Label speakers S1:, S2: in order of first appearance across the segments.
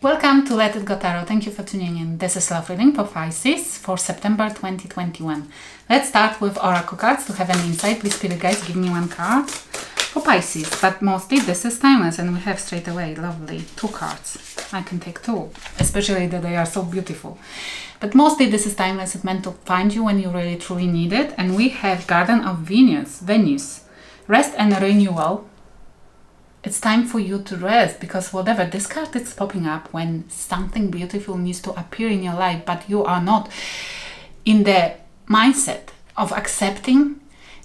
S1: Welcome to Let It Go Tarot. Thank you for tuning in. This is love reading for Pisces for September 2021. Let's start with oracle cards to have an insight. Please, spirit guides, give me one card for Pisces. But mostly this is timeless, and we have straight away lovely 2 cards. I can take 2, especially that they are so beautiful. But mostly this is timeless. It's meant to find you when you really truly need it. And we have Garden of Venus, rest and renewal. It's time for you to rest, because whatever this card is popping up when something beautiful needs to appear in your life, but you are not in the mindset of accepting,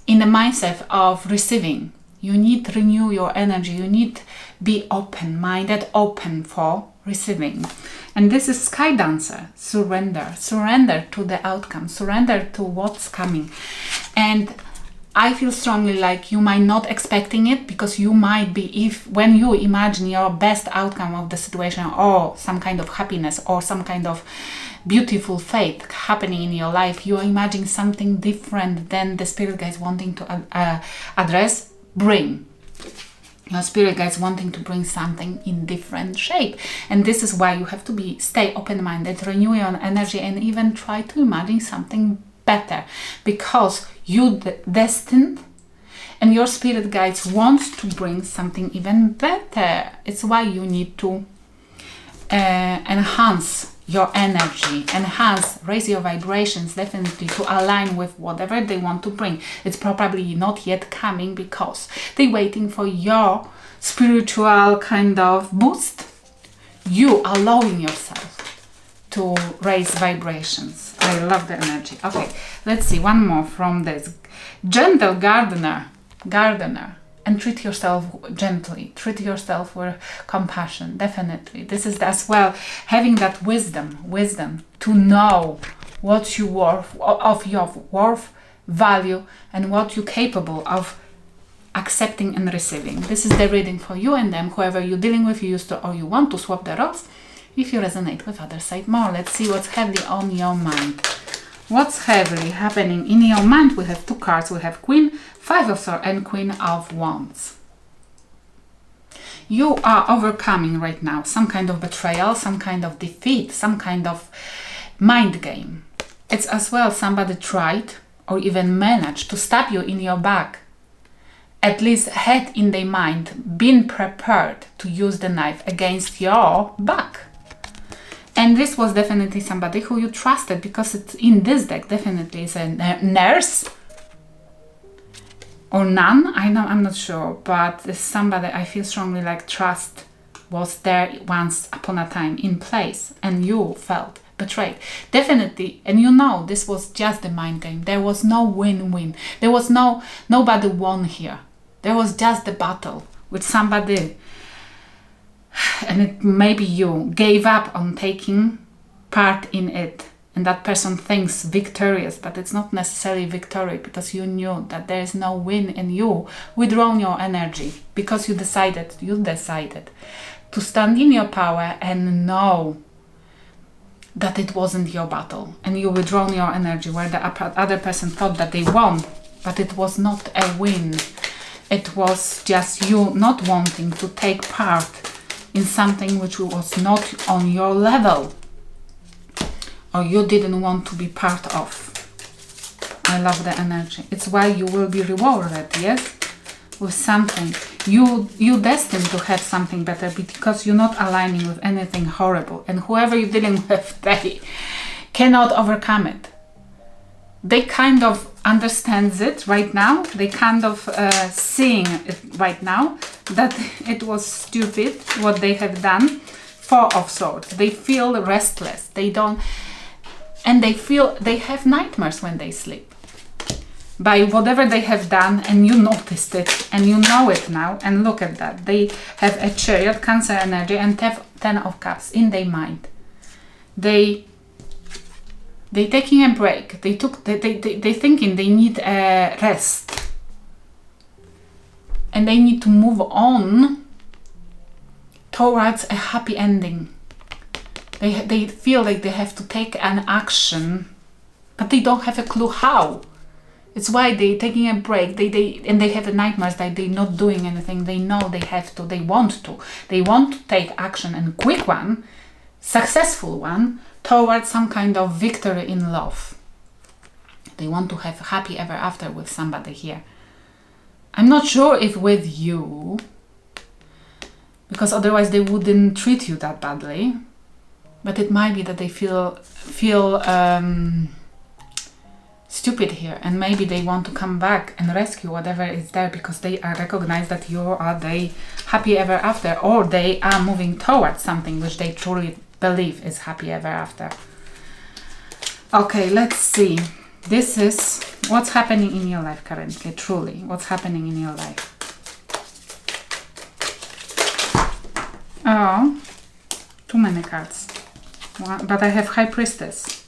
S1: in the mindset of receiving. You need to renew your energy. You need to be open-minded, open for receiving. And this is Sky Dancer, surrender. Surrender to the outcome. Surrender to what's coming. And I feel strongly like you might not expecting it, because you might be, when you imagine your best outcome of the situation, or some kind of happiness or some kind of beautiful fate happening in your life, you are imagining something different than the spirit guides wanting to bring. Your spirit guides wanting to bring something in different shape. And this is why you have to stay open-minded, renew your energy, and even try to imagine something better, because you destined and your spirit guides wants to bring something even better. It's why you need to enhance your energy, raise your vibrations, definitely, to align with whatever they want to bring. It's probably not yet coming because they're waiting for your spiritual kind of boost. You allowing yourself to raise vibrations. I love the energy. Okay, let's see one more from this. Gentle gardener, and treat yourself gently. Treat yourself with compassion, definitely. This is as well having that wisdom to know what you worth, of your worth, value, and what you're capable of accepting and receiving. This is the reading for you and them, whoever you're dealing with, you used to or you want to swap the roles. If you resonate with other side more, let's see what's heavily on your mind. What's heavily happening in your mind? We have 2 cards. We have Queen, 5 of Swords, and Queen of Wands. You are overcoming right now some kind of betrayal, some kind of defeat, some kind of mind game. It's as well somebody tried or even managed to stab you in your back. At least had in their mind been prepared to use the knife against your back. And this was definitely somebody who you trusted, because it's in this deck definitely is a nurse or nun. I'm not sure, but it's somebody I feel strongly like trust was there once upon a time in place, and you felt betrayed. Definitely, and you know this was just the mind game. There was no win-win. There was nobody won here. There was just the battle with somebody. And maybe you gave up on taking part in it, and that person thinks victorious, but it's not necessarily victory, because you knew that there is no win, and you withdrawn your energy because you decided to stand in your power and know that it wasn't your battle, and you withdrawn your energy where the other person thought that they won, but it was not a win. It was just you not wanting to take part in something which was not on your level, or you didn't want to be part of. I love the energy. It's why you will be rewarded, yes, with something. You destined to have something better, because you're not aligning with anything horrible, and whoever you're dealing with, they cannot overcome it. They kind of understands it right now. They kind of seeing it right now that it was stupid what they have done. 4 of Swords. They feel restless. They don't, and they feel they have nightmares when they sleep by whatever they have done, and you noticed it and you know it now. And look at that. They have a Chariot, Cancer energy, and 10 of Cups in their mind. They taking a break. They thinking they need a rest, and they need to move on towards a happy ending. They feel like they have to take an action, but they don't have a clue how. It's why they taking a break. They have the nightmares that they're not doing anything. They know they have to. They want to take action, and quick one. successful one towards some kind of victory in love. They want to have happy ever after with somebody here. I'm not sure if with you, because otherwise they wouldn't treat you that badly. But it might be that they feel stupid here, and maybe they want to come back and rescue whatever is there, because they recognize that you are the happy ever after, or they are moving towards something which they truly believe is happy ever after. Okay, let's see. This is what's happening in your life currently, truly. What's happening in your life? Oh, too many cards. But I have High Priestess.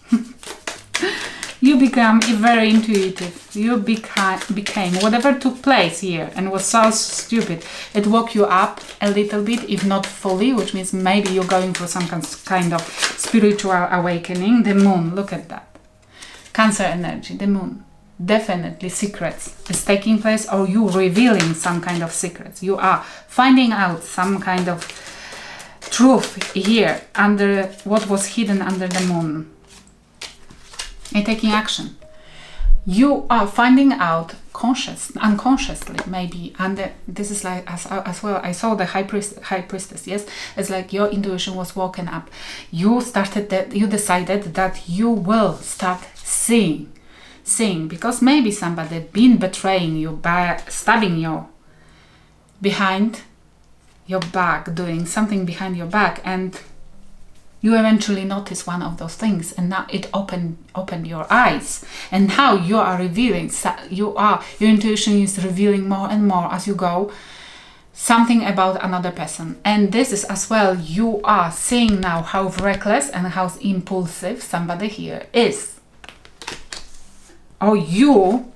S1: You become very intuitive. You became whatever took place here and was so stupid. It woke you up a little bit, if not fully, which means maybe you're going through some kind of spiritual awakening. The moon, look at that. Cancer energy, the moon. Definitely secrets is taking place, or you revealing some kind of secrets. You are finding out some kind of truth here under what was hidden under the moon. And taking action. You are finding out unconsciously, maybe, and this is like as well. I saw the high priestess. Yes, it's like your intuition was woken up. You decided that you will start seeing, because maybe somebody been betraying you by stabbing you behind your back, doing something behind your back, and you eventually notice one of those things, and now it opened your eyes, and now you are revealing. Your intuition is revealing more and more as you go something about another person, and this is as well. You are seeing now how reckless and how impulsive somebody here is, or you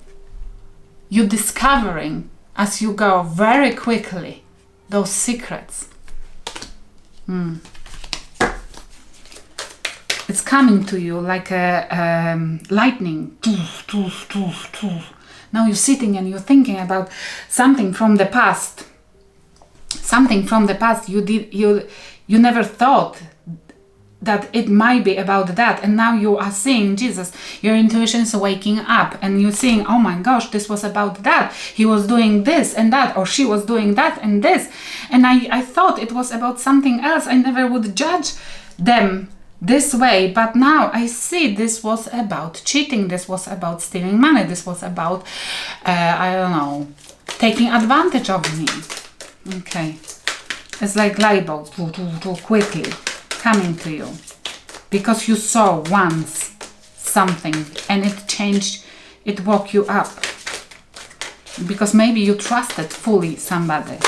S1: discovering as you go very quickly those secrets. It's coming to you like a lightning. Now you're sitting and you're thinking about something from the past. Something from the past you never thought that it might be about that, and now you are seeing Jesus. Your intuition is waking up, and you're seeing, oh my gosh, this was about that. He was doing this and that, or she was doing that and this, and I thought it was about something else. I never would judge them this way, but now I see this was about cheating. This was about stealing money. This was about I don't know, taking advantage of me. Okay, it's like light bulbs too quickly coming to you, because you saw once something and it changed, it woke you up, because maybe you trusted fully somebody,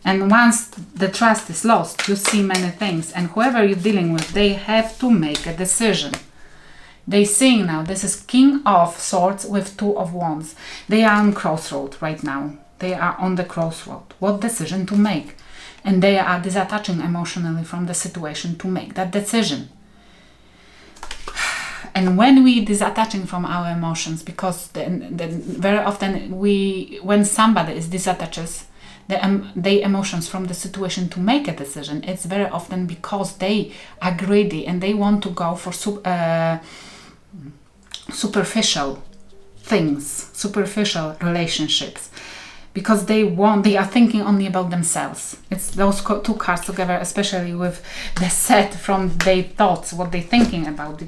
S1: and once the trust is lost, you see many things, and whoever you're dealing with, they have to make a decision. They seeing now, this is King of Swords with Two of Wands. They are on crossroad right now. They are on the crossroad. What decision to make? And they are disattaching emotionally from the situation to make that decision. And when we disattaching from our emotions, because then very often when somebody is disattaches the emotions from the situation to make a decision, it's very often because they are greedy and they want to go for superficial things, superficial relationships. Because they are thinking only about themselves. It's those two cards together, especially with the set from their thoughts, what they're thinking about.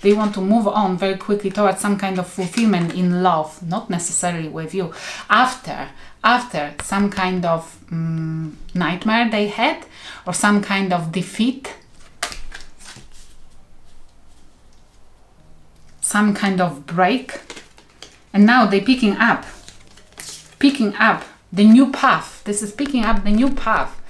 S1: They want to move on very quickly towards some kind of fulfillment in love, not necessarily with you. After some kind of nightmare they had, or some kind of defeat, some kind of break, and now they're picking up the new path. This is picking up the new path.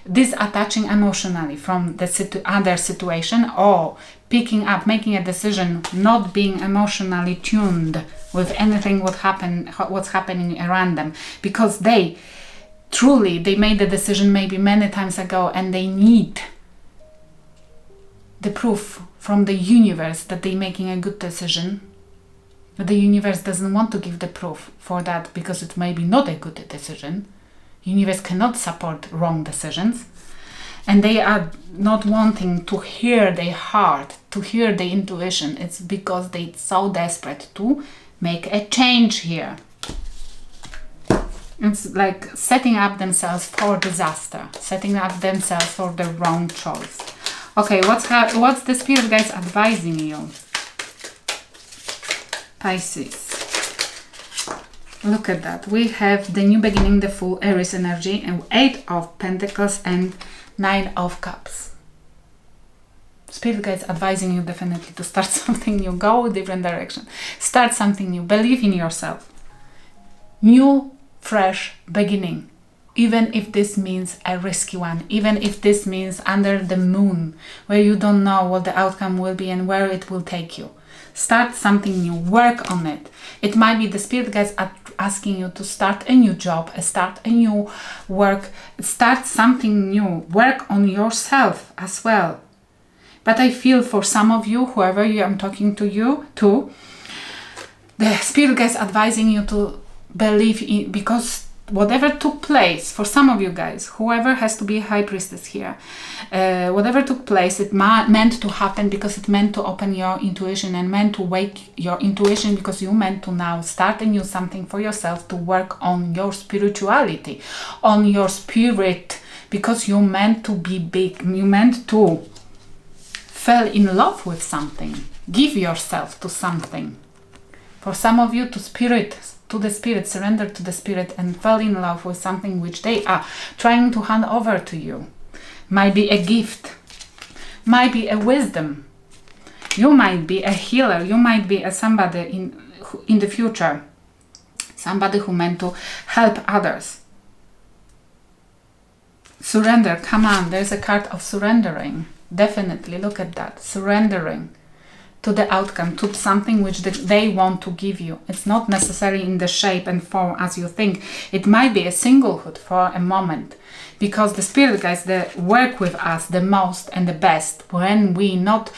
S1: Disattaching emotionally from the other situation, or picking up, making a decision, not being emotionally tuned with anything what's happening around them, because they made the decision maybe many times ago, and they need the proof from the universe that they're making a good decision. But the universe doesn't want to give the proof for that, because it may be not a good decision. Universe cannot support wrong decisions. and they are not wanting to hear their heart, to hear their intuition. It's because they're so desperate to make a change here. It's like setting up themselves for disaster, setting up themselves for the wrong choice. Okay, what's the spirit guides advising you? Pisces. Look at that. We have the new beginning, the full Aries energy, and 8 of Pentacles and 9 of Cups. Spirit guides advising you definitely to start something new, go a different direction, start something new, believe in yourself. New, fresh beginning. Even if this means a risky one, even if this means under the moon, where you don't know what the outcome will be and where it will take you. Start something new, work on it. It might be the spirit guides asking you to start a new job, start a new work, start something new, work on yourself as well. But I feel for some of you, whoever I'm talking to you, the spirit guides advising you to believe in, because whatever took place, for some of you guys, whoever has to be a high priestess here, whatever took place, it meant to happen because it meant to open your intuition and meant to wake your intuition, because you meant to now start a new something for yourself, to work on your spirituality, on your spirit, because you meant to be big, you meant to fall in love with something, give yourself to something. For some of you, to the spirit, surrender to the spirit and fall in love with something which they are trying to hand over to you. Might be a gift, might be a wisdom. You might be a healer, you might be somebody in the future, somebody who meant to help others. Surrender, come on, there's a card of surrendering. Definitely, look at that, surrendering to the outcome, to something which they want to give you. It's not necessarily in the shape and form as you think. It might be a singlehood for a moment, because the spirit guides, they work with us the most and the best when we're not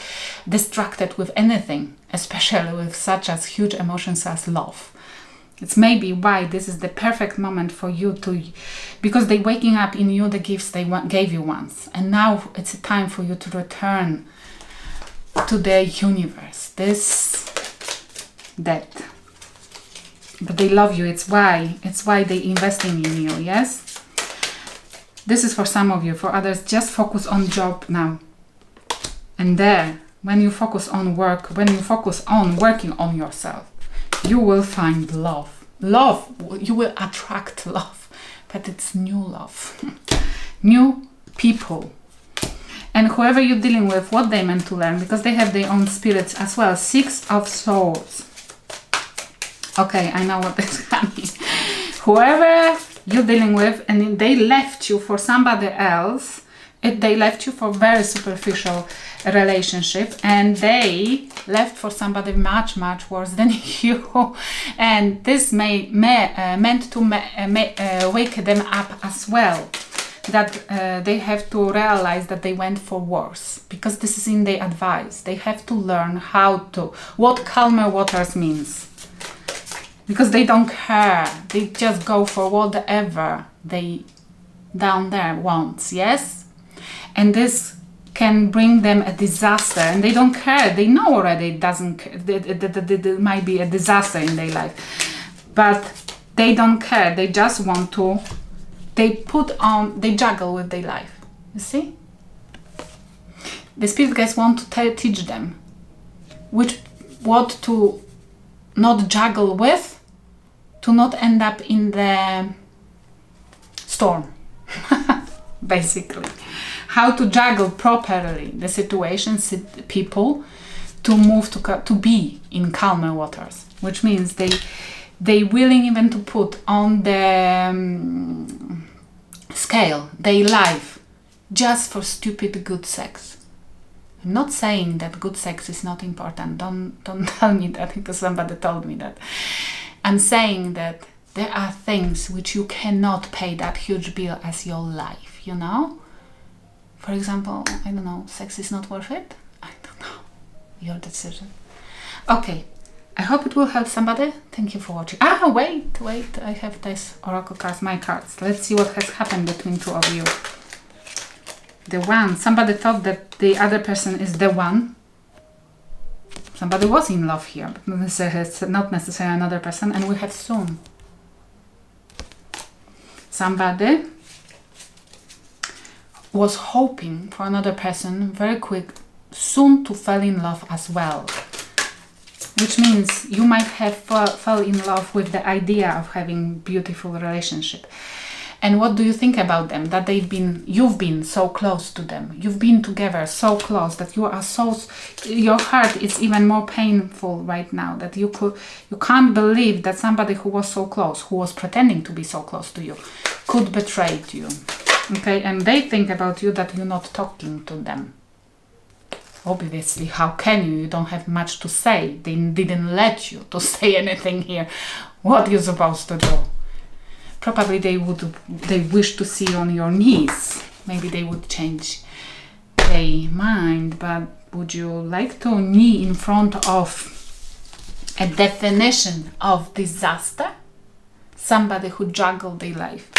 S1: distracted with anything, especially with such as huge emotions as love. It's maybe why this is the perfect moment for you to, because they're waking up in you the gifts they gave you once, and now it's a time for you to return to the universe, that but they love you. It's why they're investing in you. Yes, this is for some of you. For others, just focus on job now and there. When you focus on work, when you focus on working on yourself, you will find love. You will attract love, but it's new love. New people. And whoever you're dealing with, what they meant to learn, because they have their own spirits as well. 6 of Swords. Okay, I know what is coming. Whoever you're dealing with, and they left you for somebody else, they left you for very superficial relationship, and they left for somebody much, much worse than you. And this meant to wake them up as well. That they have to realize that they went for worse, because this is in their advice. They have to learn what calmer waters means, because they don't care. They just go for whatever they down there wants. Yes, and this can bring them a disaster, and they don't care. They know already it doesn't. There might be a disaster in their life, but they don't care. They just want to. They juggle with their life. You see? The spirit guides want to teach them what to not juggle with, to not end up in the storm. Basically. How to juggle properly the situations, people, to move to be in calmer waters. Which means they willing even to put on the scale their life just for stupid good sex. I'm not saying that good sex is not important. Don't tell me that, because somebody told me that. I'm saying that there are things which you cannot pay that huge bill as your life, you know? For example, I don't know, sex is not worth it? I don't know. Your decision. Okay. I hope it will help somebody. Thank you for watching. Wait. I have this oracle cards, my cards. Let's see what has happened between two of you. The one. Somebody thought that the other person is the one. Somebody was in love here, but not necessarily another person. And we have soon. Somebody was hoping for another person very quick, soon to fall in love as well. Which means you might have fell in love with the idea of having beautiful relationship. And what do you think about them? That you've been so close to them. You've been together so close that your heart is even more painful right now. That you can't believe that somebody who was so close, who was pretending to be so close to you, could betray you. Okay, and they think about you that you're not talking to them. Obviously, how can you? You don't have much to say. They didn't let you to say anything here. What are you supposed to do? Probably they wish to see you on your knees. Maybe they would change their mind, but would you like to knee in front of a definition of disaster? Somebody who juggled their life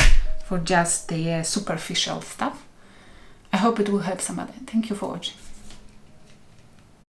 S1: for just the superficial stuff. I hope it will help somebody. Thank you for watching.